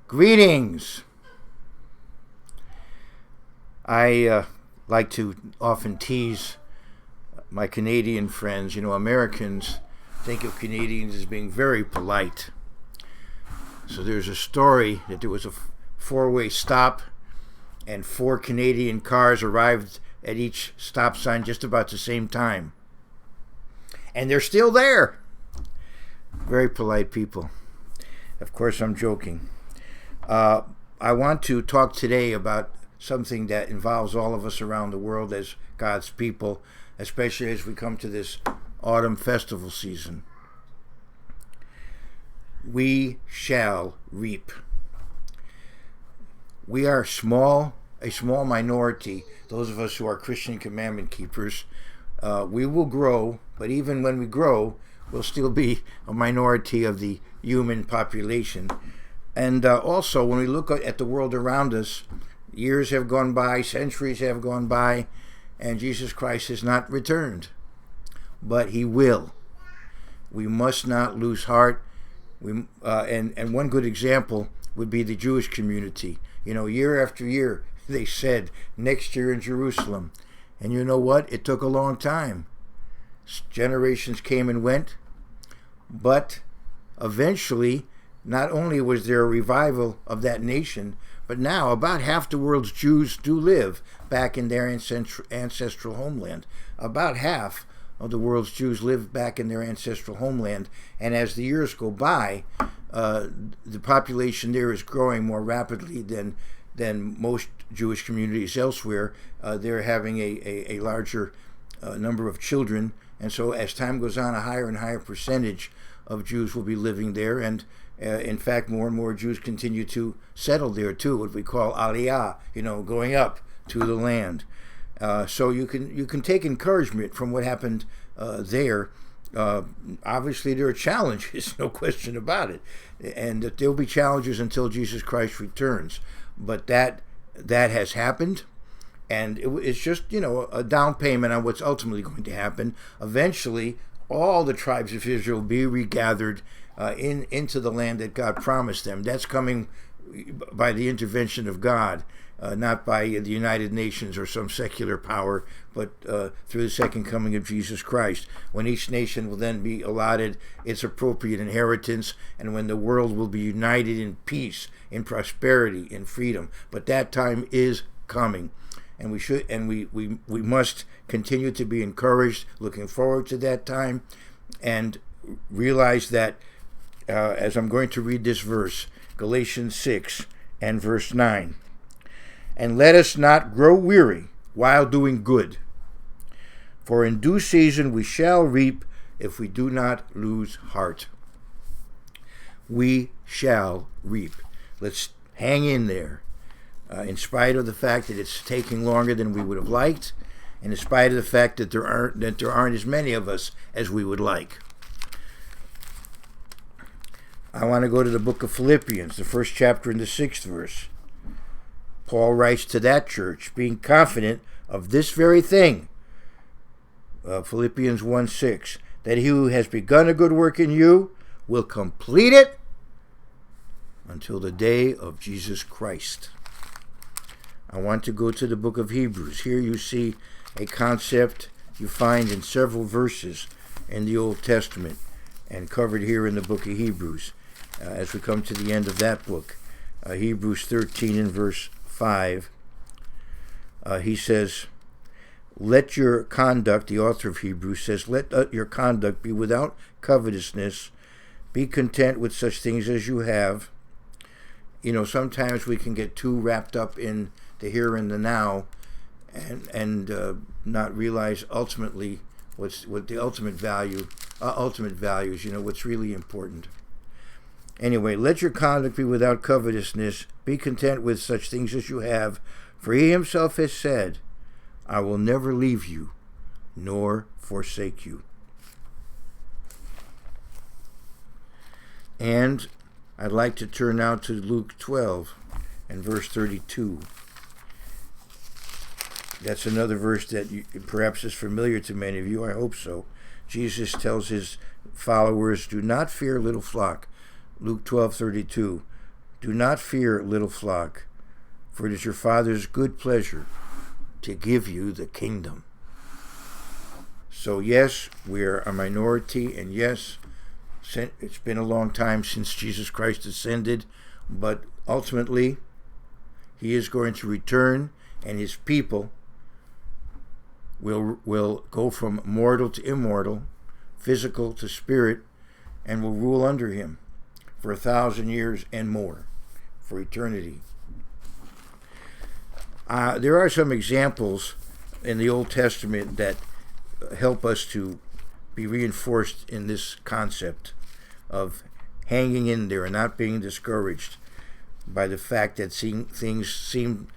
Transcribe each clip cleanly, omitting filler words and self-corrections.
Greetings. I like to often tease my Canadian friends. Americans think of Canadians as being very polite. So there's a story that there was a four-way stop and 4 Canadian cars arrived at each stop sign just about the same time. And they're still there. Very polite people. Of course, I'm joking. I want to talk today about something that involves all of us around the world as God's people, especially as we come to this autumn festival season. We shall reap. We are a small minority, those of us who are Christian commandment keepers. We will grow, but even when we grow, we'll still be a minority of the human population. And also, when we look at the world around us, years have gone by, centuries have gone by, and Jesus Christ has not returned. But he will. We must not lose heart. And one good example would be the Jewish community. Year after year, they said, next year in Jerusalem. And you know what? It took a long time. Generations came and went. But eventually, not only was there a revival of that nation, but now about half the world's Jews do live back in their ancestral homeland. About half of the world's Jews live back in their ancestral homeland. And as the years go by, the population there is growing more rapidly than most Jewish communities elsewhere. They're having a larger number of children. And so as time goes on, a higher and higher percentage of Jews will be living there. And in fact, more and more Jews continue to settle there too, what we call aliyah, going up to the land. So you can take encouragement from what happened there. Obviously, there are challenges, no question about it, and that there will be challenges until Jesus Christ returns. But that has happened, and it's just a down payment on what's ultimately going to happen. Eventually, all the tribes of Israel will be regathered into the land that God promised them. That's coming by the intervention of God, not by the United Nations or some secular power, but through the second coming of Jesus Christ, when each nation will then be allotted its appropriate inheritance, and when the world will be united in peace, in prosperity, in freedom. But that time is coming, and we must continue to be encouraged, looking forward to that time, and realize that as I'm going to read this verse, Galatians 6 and verse 9. And let us not grow weary while doing good, for in due season we shall reap if we do not lose heart. We shall reap. Let's hang in there, in spite of the fact that it's taking longer than we would have liked, and in spite of the fact that there aren't as many of us as we would like. I want to go to the book of Philippians, the 1st chapter and the 6th verse. Paul writes to that church, being confident of this very thing, Philippians 1:6, that he who has begun a good work in you will complete it until the day of Jesus Christ. I want to go to the book of Hebrews. Here you see a concept you find in several verses in the Old Testament and covered here in the book of Hebrews. As we come to the end of that book, Hebrews 13 and verse 5, he says, let your conduct, the author of Hebrews says, let your conduct be without covetousness. Be content with such things as you have. Sometimes we can get too wrapped up in the here and the now and not realize ultimately what the ultimate value is, what's really important. Anyway, let your conduct be without covetousness. Be content with such things as you have. For he himself has said, I will never leave you nor forsake you. And I'd like to turn now to Luke 12 and verse 32. That's another verse that perhaps is familiar to many of you. I hope so. Jesus tells his followers, do not fear, little flock. Luke 12:32. Do not fear, little flock, for it is your Father's good pleasure to give you the kingdom. So yes, we are a minority, and yes, it's been a long time since Jesus Christ ascended, but ultimately, he is going to return, and his people will go from mortal to immortal, physical to spirit, and will rule under him for 1,000 years and more, for eternity. There are some examples in the Old Testament that help us to be reinforced in this concept of hanging in there and not being discouraged by the fact that things seem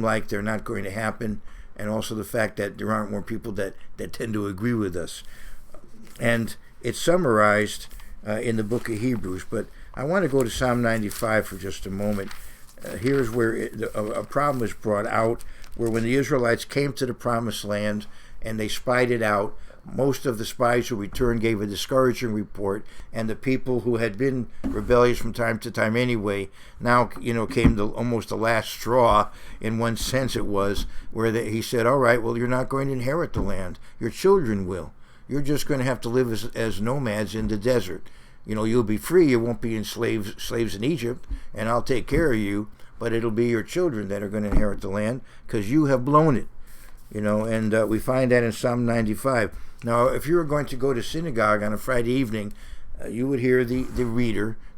like they're not going to happen, and also the fact that there aren't more people that tend to agree with us. And it's summarized in the book of Hebrews, but I want to go to Psalm 95 for just a moment. Here's where a problem is brought out, where when the Israelites came to the promised land and they spied it out, most of the spies who returned gave a discouraging report, and the people who had been rebellious from time to time anyway, now came to almost the last straw. In one sense it was, where he said, all right, well, you're not going to inherit the land. Your children will. You're just going to have to live as nomads in the desert. You'll be free. You won't be slaves in Egypt, and I'll take care of you, but it'll be your children that are going to inherit the land because you have blown it. And we find that in Psalm 95. Now, if you were going to go to synagogue on a Friday evening, you would hear the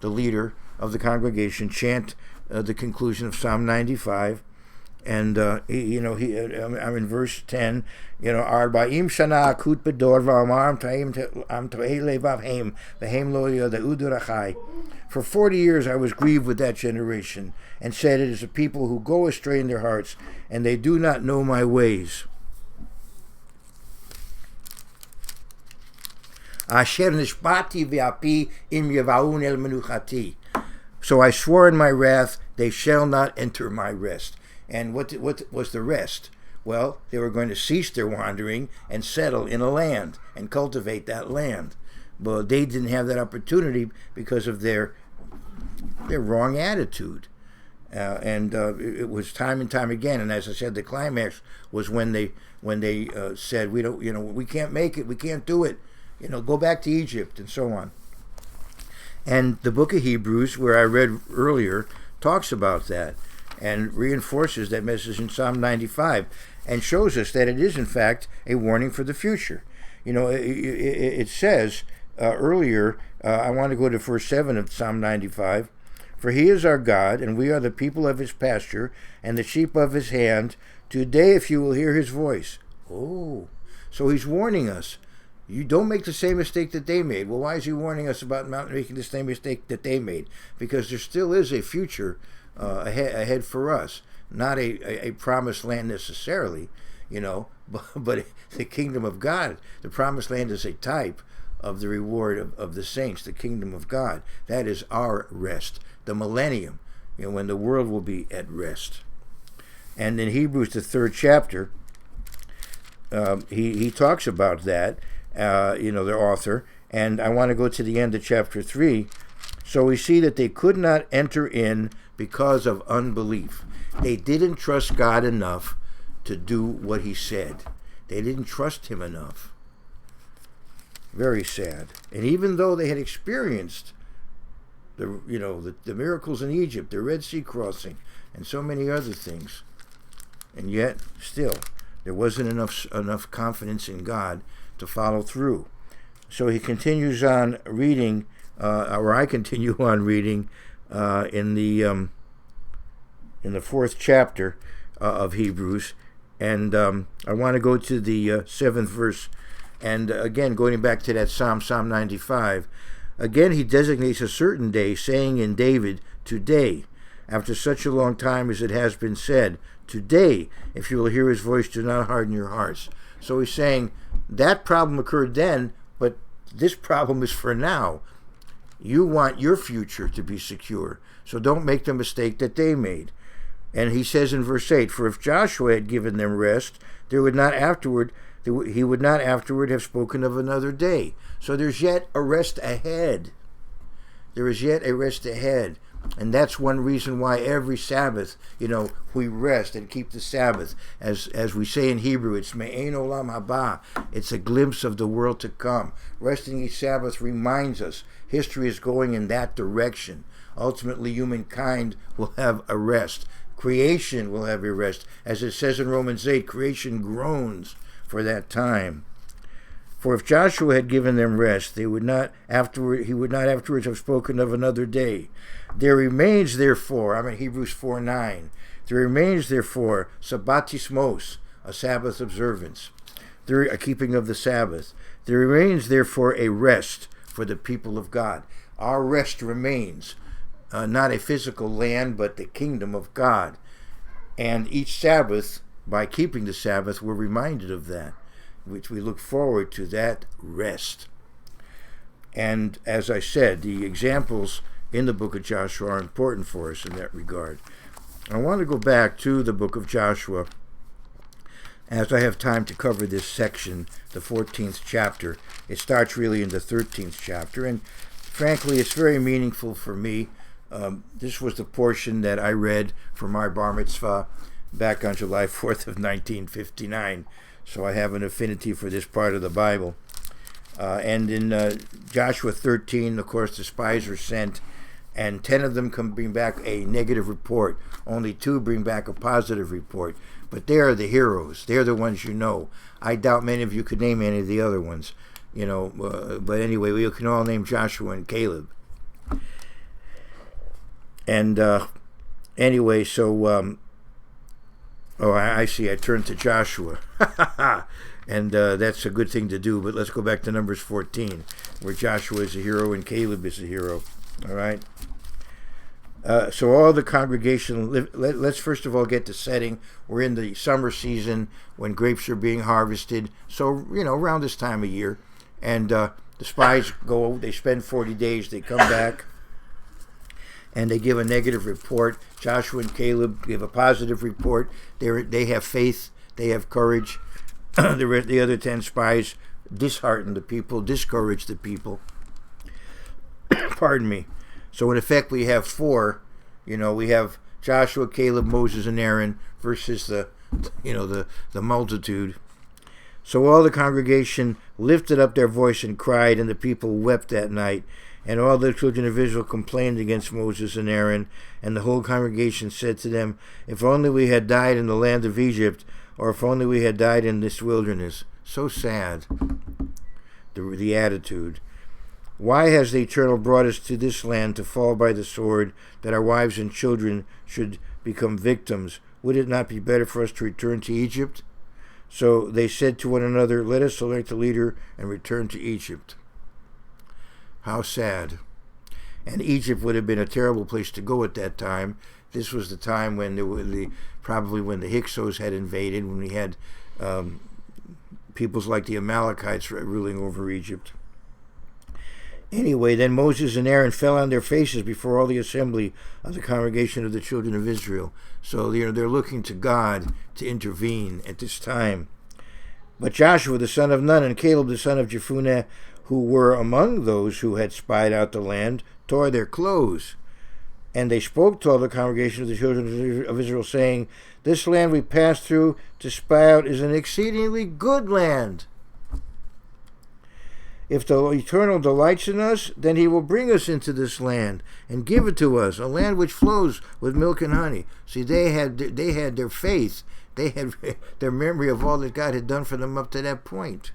leader of the congregation, chant the conclusion of Psalm 95. And I'm in verse 10. Arba'im shana akut bedor v'amar am to'ei levav heim v'heim lo yoda'u dorachai. For 40 years I was grieved with that generation, and said, it is a people who go astray in their hearts, and they do not know my ways. Asher nishbati v'api im yevaun el menuchati. So I swore in my wrath, they shall not enter my rest. And what was the rest? Well, they were going to cease their wandering and settle in a land and cultivate that land. But they didn't have that opportunity because of their wrong attitude. It was time and time again. And as I said, the climax was when they said, we can't make it, we can't do it. Go back to Egypt, and so on. And the book of Hebrews, where I read earlier, talks about that and reinforces that message in Psalm 95 and shows us that it is, in fact, a warning for the future. It says earlier, I want to go to verse 7 of Psalm 95, for he is our God, and we are the people of his pasture, and the sheep of his hand. Today, if you will hear his voice. Oh, so he's warning us. You don't make the same mistake that they made. Well, why is he warning us about not making the same mistake that they made? Because there still is a future ahead for us. Not a promised land necessarily, but the kingdom of God. The promised land is a type of the reward of the saints, the kingdom of God. That is our rest, the millennium, when the world will be at rest. And in Hebrews, the 3rd chapter, he talks about that, the author, and I want to go to the end of chapter 3. So we see that they could not enter in because of unbelief. They didn't trust God enough to do what he said. They didn't trust him enough. Very sad. And even though they had experienced the miracles in Egypt, the Red Sea crossing, and so many other things, and yet still there wasn't enough confidence in God to follow through. So he continues on reading, or I continue on reading in the 4th chapter of Hebrews, and I want to go to the 7th verse, and again going back to that Psalm 95. Again, he designates a certain day, saying in David, today, after such a long time as it has been said, today, if you will hear his voice, do not harden your hearts. So he's saying that problem occurred then, but this problem is for now. You want your future to be secure, so don't make the mistake that they made. And he says in verse 8, for if Joshua had given them rest, he would not afterward have spoken of another day. So there's yet a rest ahead. There is yet a rest ahead. And that's one reason why every Sabbath, we rest and keep the Sabbath. As we say in Hebrew, it's Me'ein Olam Haba. It's a glimpse of the world to come. Resting each Sabbath reminds us history is going in that direction. Ultimately, humankind will have a rest. Creation will have a rest. As it says in Romans 8, creation groans for that time. For if Joshua had given them rest, he would not afterwards have spoken of another day. There remains therefore, Hebrews 4:9. There remains therefore sabbatismos, a Sabbath observance, a keeping of the Sabbath. There remains therefore a rest for the people of God. Our rest remains, not a physical land, but the kingdom of God. And each Sabbath, by keeping the Sabbath, we're reminded of that, which we look forward to that rest. And as I said, the examples in the book of Joshua are important for us in that regard. I want to go back to the book of Joshua as I have time to cover this section, the 14th chapter. It starts really in the 13th chapter, and frankly, it's very meaningful for me. This was the portion that I read for my bar mitzvah back on July 4th of 1959. So I have an affinity for this part of the Bible. And in Joshua 13, of course, the spies are sent, and 10 of them bring back a negative report. Only 2 bring back a positive report. But they are the heroes. They're the ones you know. I doubt many of you could name any of the other ones. But anyway, we can all name Joshua and Caleb. And anyway, so... I see. I turned to Joshua. And that's a good thing to do. But let's go back to Numbers 14, where Joshua is a hero and Caleb is a hero. All right? So all the congregation, let's first of all get the setting. We're in the summer season when grapes are being harvested. So, around this time of year. And the spies go, they spend 40 days, they come back, and they give a negative report. Joshua and Caleb give a positive report. They have faith. They have courage. The other 10 spies dishearten the people, discourage the people. Pardon me. So in effect, we have 4. We have Joshua, Caleb, Moses, and Aaron versus the multitude. So all the congregation lifted up their voice and cried, and the people wept that night. And all the children of Israel complained against Moses and Aaron, and the whole congregation said to them, "If only we had died in the land of Egypt, or if only we had died in this wilderness." So sad, the attitude. "Why has the Eternal brought us to this land to fall by the sword, that our wives and children should become victims? Would it not be better for us to return to Egypt?" So they said to one another, "Let us select a leader and return to Egypt." How sad. And Egypt would have been a terrible place to go at that time. This was the time when probably when the Hyksos had invaded, when we had peoples like the Amalekites ruling over Egypt. Anyway, then Moses and Aaron fell on their faces before all the assembly of the congregation of the children of Israel. So they're looking to God to intervene at this time. But Joshua the son of Nun and Caleb the son of Jephunneh, who were among those who had spied out the land, tore their clothes. And they spoke to all the congregation of the children of Israel, saying, "This land we passed through to spy out is an exceedingly good land. If the Eternal delights in us, then he will bring us into this land and give it to us, a land which flows with milk and honey." See, they had their faith. They had their memory of all that God had done for them up to that point.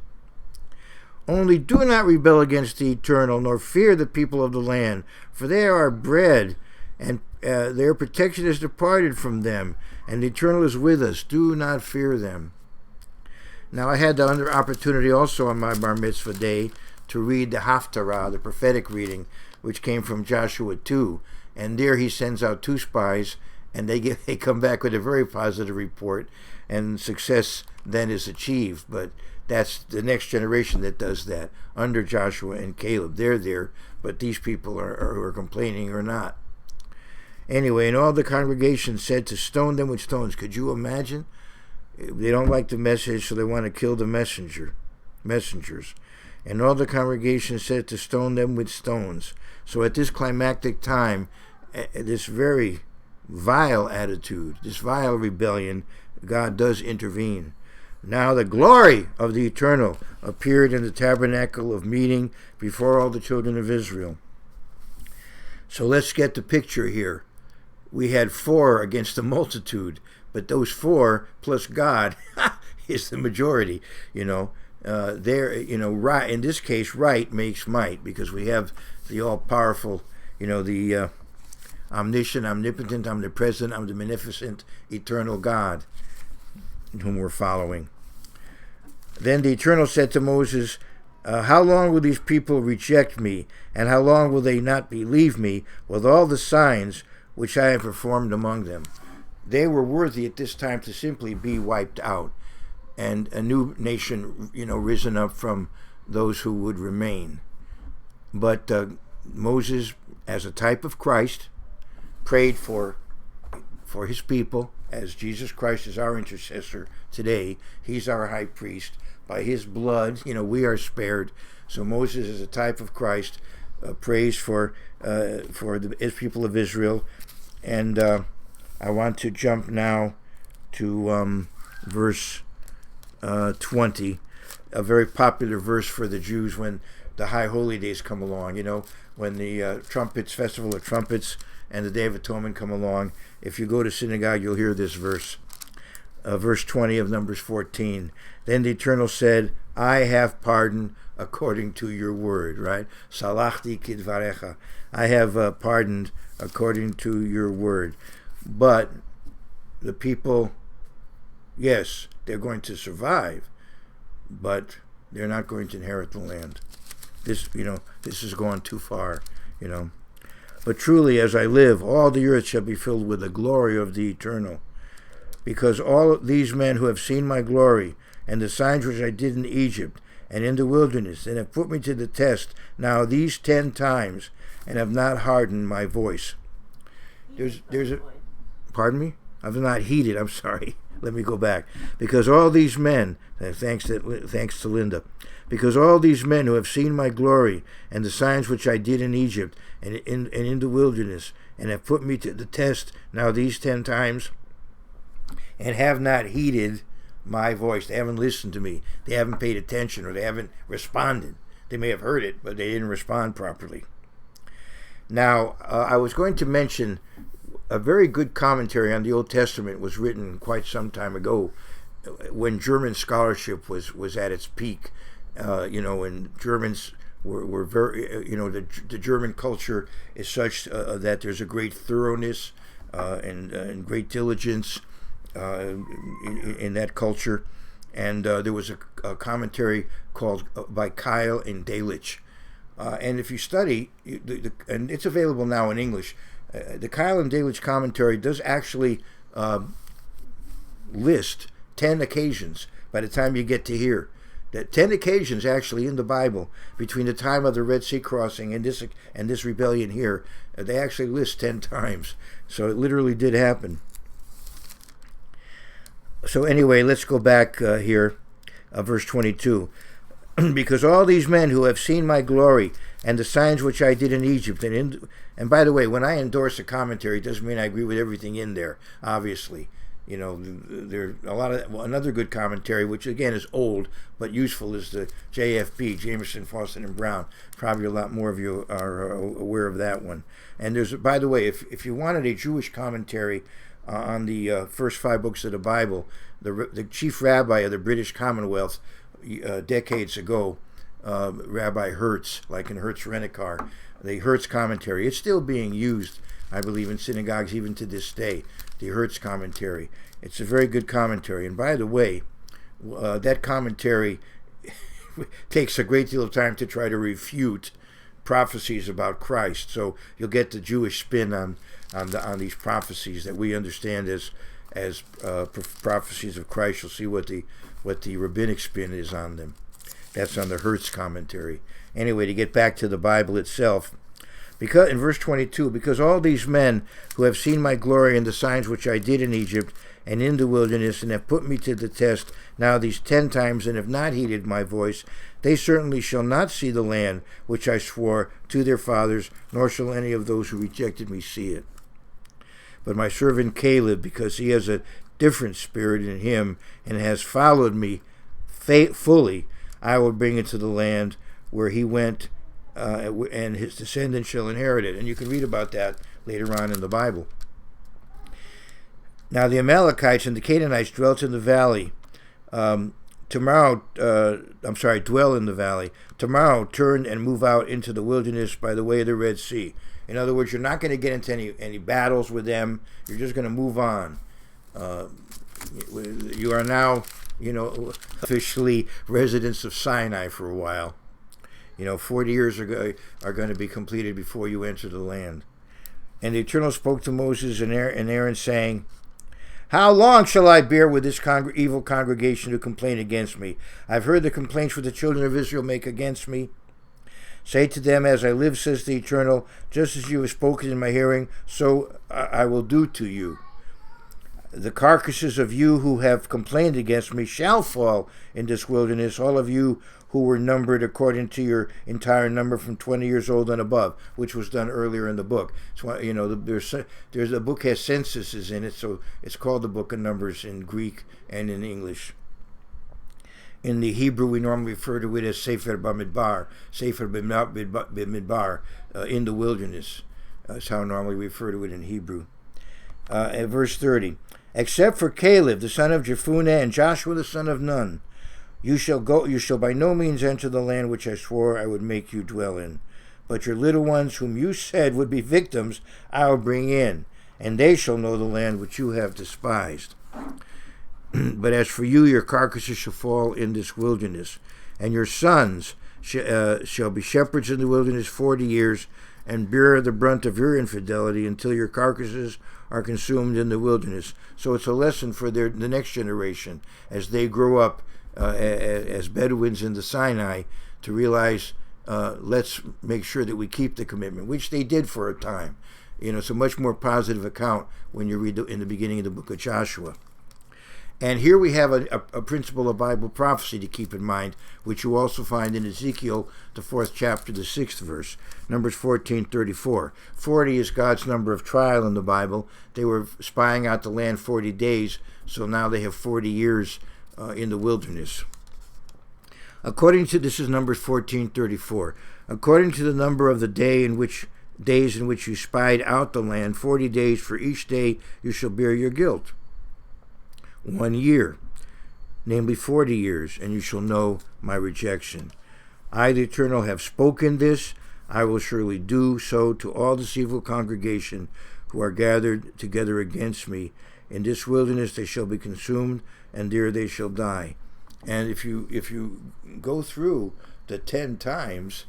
"Only do not rebel against the Eternal, nor fear the people of the land, for they are our bread, and their protection is departed from them, and the Eternal is with us. Do not fear them." Now, I had the opportunity also on my Bar Mitzvah day to read the Haftarah, the prophetic reading, which came from Joshua 2, and there he sends out 2 spies, and they come back with a very positive report, and success then is achieved. But that's the next generation that does that, under Joshua and Caleb. They're there, but these people are complaining or not. Anyway, and all the congregation said to stone them with stones. Could you imagine? They don't like the message, so they want to kill the messengers. And all the congregation said to stone them with stones. So at this climactic time, this very vile attitude, this vile rebellion, God does intervene. Now the glory of the Eternal appeared in the tabernacle of meeting before all the children of Israel. So let's get the picture here. We had 4 against the multitude, but those 4 plus God is the majority. Right, in this case, right makes might, because we have the all-powerful, the omniscient, omnipotent, omnipresent, omnibeneficent, eternal God whom we're following. Then the Eternal said to Moses, how long will these people reject me, and how long will they not believe me with all the signs which I have performed among them? They were worthy at this time to simply be wiped out, and a new nation, risen up from those who would remain. But Moses, as a type of Christ, prayed for his people, as Jesus Christ is our intercessor today. He's our high priest. By his blood, we are spared. So Moses, as a type of Christ, prays for the people of Israel. And I want to jump now to verse 20, a very popular verse for the Jews when the high holy days come along. When the Festival of Trumpets and the Day of Atonement come along. If you go to synagogue, you'll hear this verse. Verse 20 of Numbers 14. Then the Eternal said, I have pardoned according to your word, right? Salachti kidvarecha. I have pardoned according to your word. But the people, yes, they're going to survive, but they're not going to inherit the land. This is going too far, But truly, as I live, all the earth shall be filled with the glory of the Eternal. Because all these men who have seen my glory, and the signs which I did in Egypt, and in the wilderness, and have put me to the test now these 10 times, and have not hardened my voice. Pardon me? I've not heeded, I'm sorry. Let me go back. Because all these men, thanks to Linda, because all these men who have seen my glory, and the signs which I did in Egypt, and in the wilderness, and have put me to the test now these 10 times, and have not heeded my voice. They haven't listened to me. They haven't paid attention, or they haven't responded. They may have heard it, but they didn't respond properly. Now, I was going to mention a very good commentary on the Old Testament was written quite some time ago, when German scholarship was at its peak. And Germans were very, the German culture is such that there's a great thoroughness and great diligence in that culture. And there was a commentary called by Keil and Delitzsch. And if you study, and it's available now in English, the Keil and Delitzsch commentary does actually list 10 occasions by the time you get to here. That 10 occasions actually in the Bible between the time of the Red Sea crossing and this rebellion here. They actually list 10 times. So it literally did happen. So anyway, let's go back here, verse 22. Because all these men who have seen my glory and the signs which I did in Egypt, and by the way, when I endorse a commentary, it doesn't mean I agree with everything in there, obviously. There's another good commentary, which again is old but useful, is the JFB, Jameson, Fawcett, and Brown. Probably a lot more of you are aware of that one. And there's, by the way, if you wanted a Jewish commentary on the first 5 books of the Bible, the chief rabbi of the British Commonwealth decades ago, Rabbi Hertz, like in Hertz Rent-A-Car, the Hertz commentary, it's still being used, I believe, in synagogues even to this day, the Hertz commentary. It's a very good commentary. And by the way, that commentary takes a great deal of time to try to refute prophecies about Christ. So you'll get the Jewish spin on these prophecies that we understand as prophecies of Christ. You'll see what the rabbinic spin is on them. That's on the Hertz commentary. Anyway, to get back to the Bible itself, because in verse 22, because all these men who have seen my glory and the signs which I did in Egypt and in the wilderness, and have put me to the test now these 10 times, and have not heeded my voice, they certainly shall not see the land which I swore to their fathers, nor shall any of those who rejected me see it. But my servant Caleb, because he has a different spirit in him, and has followed me fully, I will bring into the land where he went, and his descendants shall inherit it. And you can read about that later on in the Bible. Now the Amalekites and the Canaanites dwelt in the valley. Dwell in the valley. Tomorrow turn and move out into the wilderness by the way of the Red Sea. In other words, you're not going to get into any battles with them. You're just going to move on. You are now, officially residents of Sinai for a while. 40 years are going to be completed before you enter the land. And the Eternal spoke to Moses and Aaron, saying, how long shall I bear with this evil congregation who complain against me? I've heard the complaints which the children of Israel make against me. Say to them, as I live, says the Eternal, just as you have spoken in my hearing, so I will do to you. The carcasses of you who have complained against me shall fall in this wilderness, all of you who were numbered according to your entire number from 20 years old and above, which was done earlier in the book. So, there's a book has censuses in it, so it's called the Book of Numbers in Greek and in English. In the Hebrew, we normally refer to it as Sefer Bamidbar, Sefer Bamidbar, in the wilderness. That's how normally we refer to it in Hebrew. At verse 30, except for Caleb, the son of Jephunneh, and Joshua, the son of Nun, you shall by no means enter the land which I swore I would make you dwell in. But your little ones, whom you said would be victims, I will bring in, and they shall know the land which you have despised. But as for you, your carcasses shall fall in this wilderness, and your sons shall be shepherds in the wilderness 40 years, and bear the brunt of your infidelity until your carcasses are consumed in the wilderness. So it's a lesson for the next generation as they grow up as Bedouins in the Sinai, to realize let's make sure that we keep the commitment, which they did for a time. It's a much more positive account when you read in the beginning of the book of Joshua. And here we have a principle of Bible prophecy to keep in mind, which you also find in Ezekiel, the 4th chapter, the 6th verse, Numbers 14:34. 40 is God's number of trial in the Bible. They were spying out the land 40 days, so now they have 40 years in the wilderness. This is Numbers 14:34. According to the number of the days in which you spied out the land, 40 days for each day you shall bear your guilt. 1 year, namely 40 years, and you shall know my rejection. I, the Eternal, have spoken this. I will surely do so to all this evil congregation who are gathered together against me. In this wilderness they shall be consumed, and there they shall die. And if you go through the 10 times,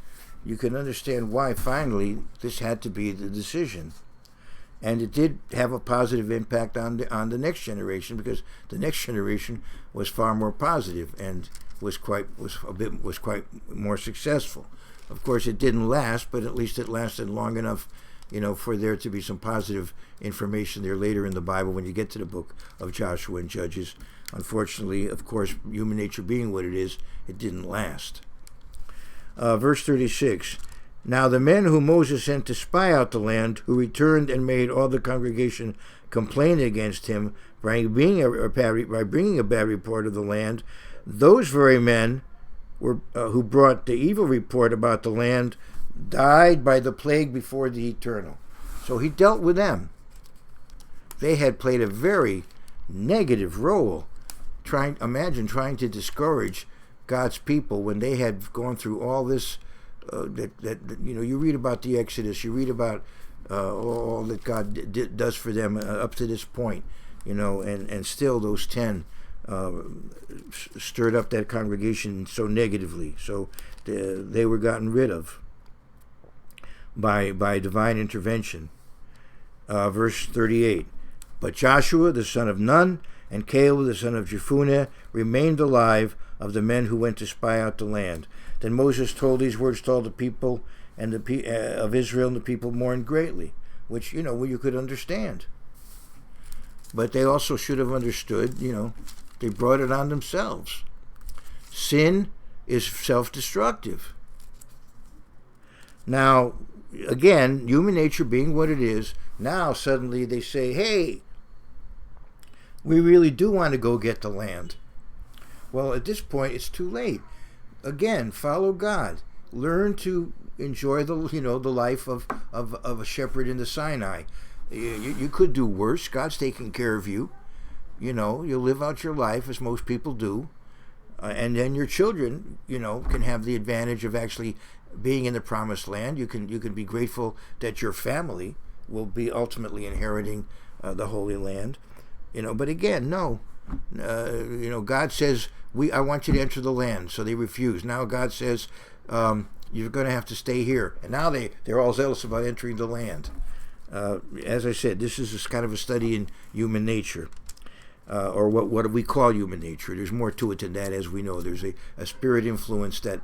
you can understand why finally this had to be the decision. And it did have a positive impact on the next generation, because the next generation was far more positive and was quite more successful. Of course, it didn't last, but at least it lasted long enough, for there to be some positive information there later in the Bible when you get to the book of Joshua and Judges. Unfortunately, of course, human nature being what it is, it didn't last. Verse 36. Now the men whom Moses sent to spy out the land, who returned and made all the congregation complain against him by bringing a bad report of the land, those very men who brought the evil report about the land died by the plague before the Eternal. So he dealt with them. They had played a very negative role, trying to discourage God's people when they had gone through all this. You read about the Exodus, you read about all that God does for them up to this point, and still those 10 stirred up that congregation so negatively. So they were gotten rid of by divine intervention. Verse 38. But Joshua, the son of Nun, and Caleb, the son of Jephunneh, remained alive of the men who went to spy out the land. Then Moses told these words to all the people and of Israel, and the people mourned greatly, which, you could understand. but they also should have understood, they brought it on themselves. Sin is self-destructive. Now, again, human nature being what it is, now suddenly they say, hey, we really do want to go get the land. Well, at this point, it's too late. Again, follow God. Learn to enjoy the life of a shepherd in the Sinai. You could do worse. God's taking care of you. You'll live out your life as most people do. And then your children, can have the advantage of actually being in the promised land. You can be grateful that your family will be ultimately inheriting the Holy Land. But again, no. God says, I want you to enter the land. So they refuse. Now God says, you're going to have to stay here. And now they're all zealous about entering the land. As I said, this is kind of a study in human nature. Or what we call human nature. There's more to it than that, as we know. There's a spirit influence that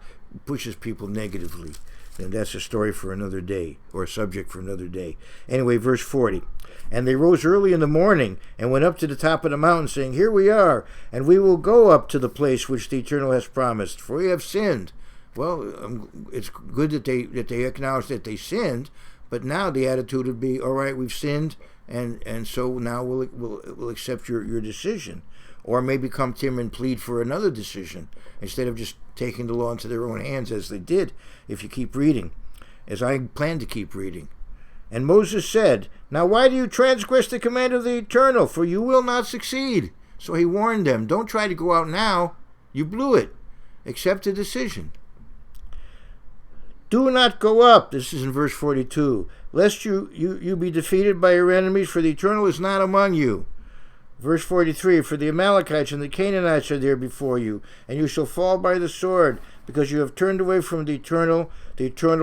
pushes people negatively. And that's a story for another day, or a subject for another day. Anyway, verse 40. And they rose early in the morning and went up to the top of the mountain, saying, here we are, and we will go up to the place which the Eternal has promised, for we have sinned. Well, it's good that they acknowledge that they sinned, but now the attitude would be, all right, we've sinned, and so now we'll accept your decision, or maybe come to him and plead for another decision instead of just taking the law into their own hands, as they did. If you keep reading, as I plan to keep reading. And Moses said, now why do you transgress the command of the Eternal? For you will not succeed. So he warned them, don't try to go out now. You blew it. Accept the decision. Do not go up, this is in verse 42, lest you be defeated by your enemies, for the Eternal is not among you. Verse 43, for the Amalekites and the Canaanites are there before you, and you shall fall by the sword, because you have turned away from the Eternal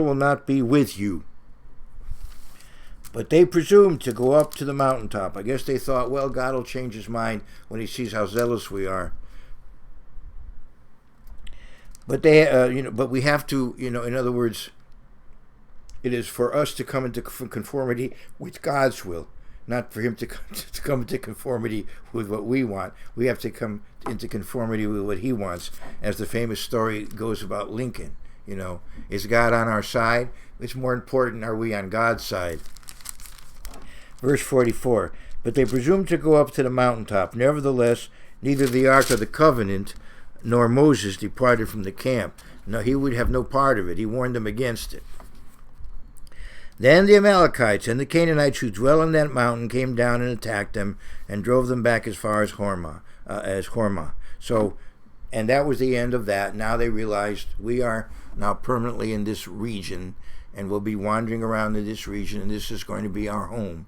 will not be with you. But they presumed to go up to the mountaintop. I guess they thought, well, God will change his mind when he sees how zealous we are. But but we have to, in other words, it is for us to come into conformity with God's will, not for him to come into conformity with what we want. We have to come into conformity with what he wants. As the famous story goes about Lincoln, is God on our side? It's more important, are we on God's side? Verse 44, but they presumed to go up to the mountaintop. Nevertheless, neither the ark of the covenant nor Moses departed from the camp. No, he would have no part of it. He warned them against it. Then the Amalekites and the Canaanites who dwell on that mountain came down and attacked them and drove them back as far as Hormah. So, and that was the end of that. Now they realized we are now permanently in this region, and we'll be wandering around in this region, and this is going to be our home.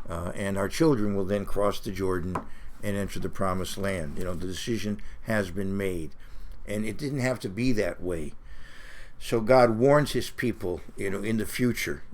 And our children will then cross the Jordan and enter the promised land. The decision has been made. And it didn't have to be that way. So God warns his people, in the future,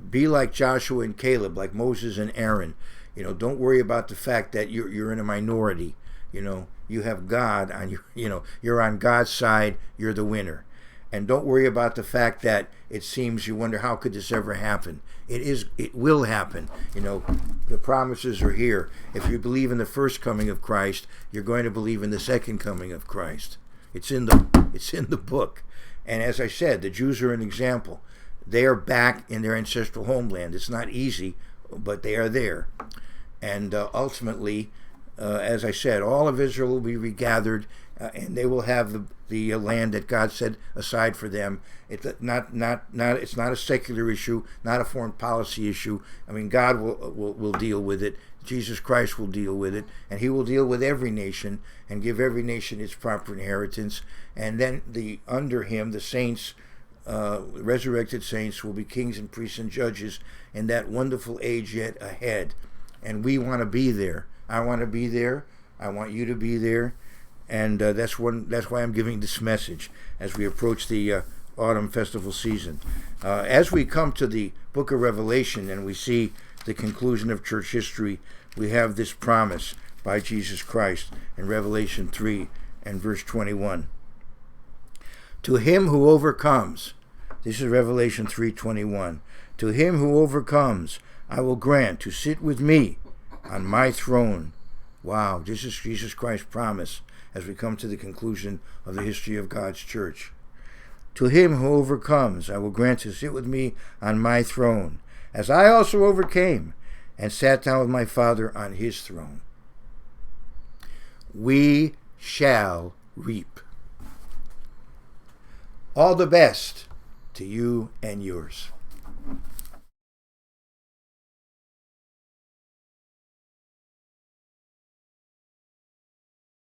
be like Joshua and Caleb, like Moses and Aaron. Don't worry about the fact that you're in a minority. You have God on you're on God's side, you're the winner. And don't worry about the fact that it seems you wonder, how could this ever happen? It will happen. The promises are here. If you believe in the first coming of Christ, you're going to believe in the second coming of Christ. It's in the book. And as I said, the Jews are an example. They are back in their ancestral homeland. It's not easy, but they are there. And ultimately, as I said, all of Israel will be regathered, and they will have the land that God set aside for them. It's not a secular issue, not a foreign policy issue. I mean, God will deal with it. Jesus Christ will deal with it, and he will deal with every nation and give every nation its proper inheritance. And then under him, the saints, resurrected saints, will be kings and priests and judges in that wonderful age yet ahead. And we want to be there. I want to be there. I want you to be there. And that's why I'm giving this message as we approach the autumn festival season. As we come to the book of Revelation and we see the conclusion of church history, we have this promise by Jesus Christ in Revelation 3 and verse 21. To him who overcomes, this is Revelation 3:21. To him who overcomes, I will grant to sit with me on my throne. Wow, this is Jesus Christ's promise as we come to the conclusion of the history of God's church. To him who overcomes, I will grant to sit with me on my throne, as I also overcame and sat down with my Father on his throne. We shall reap. All the best to you and yours.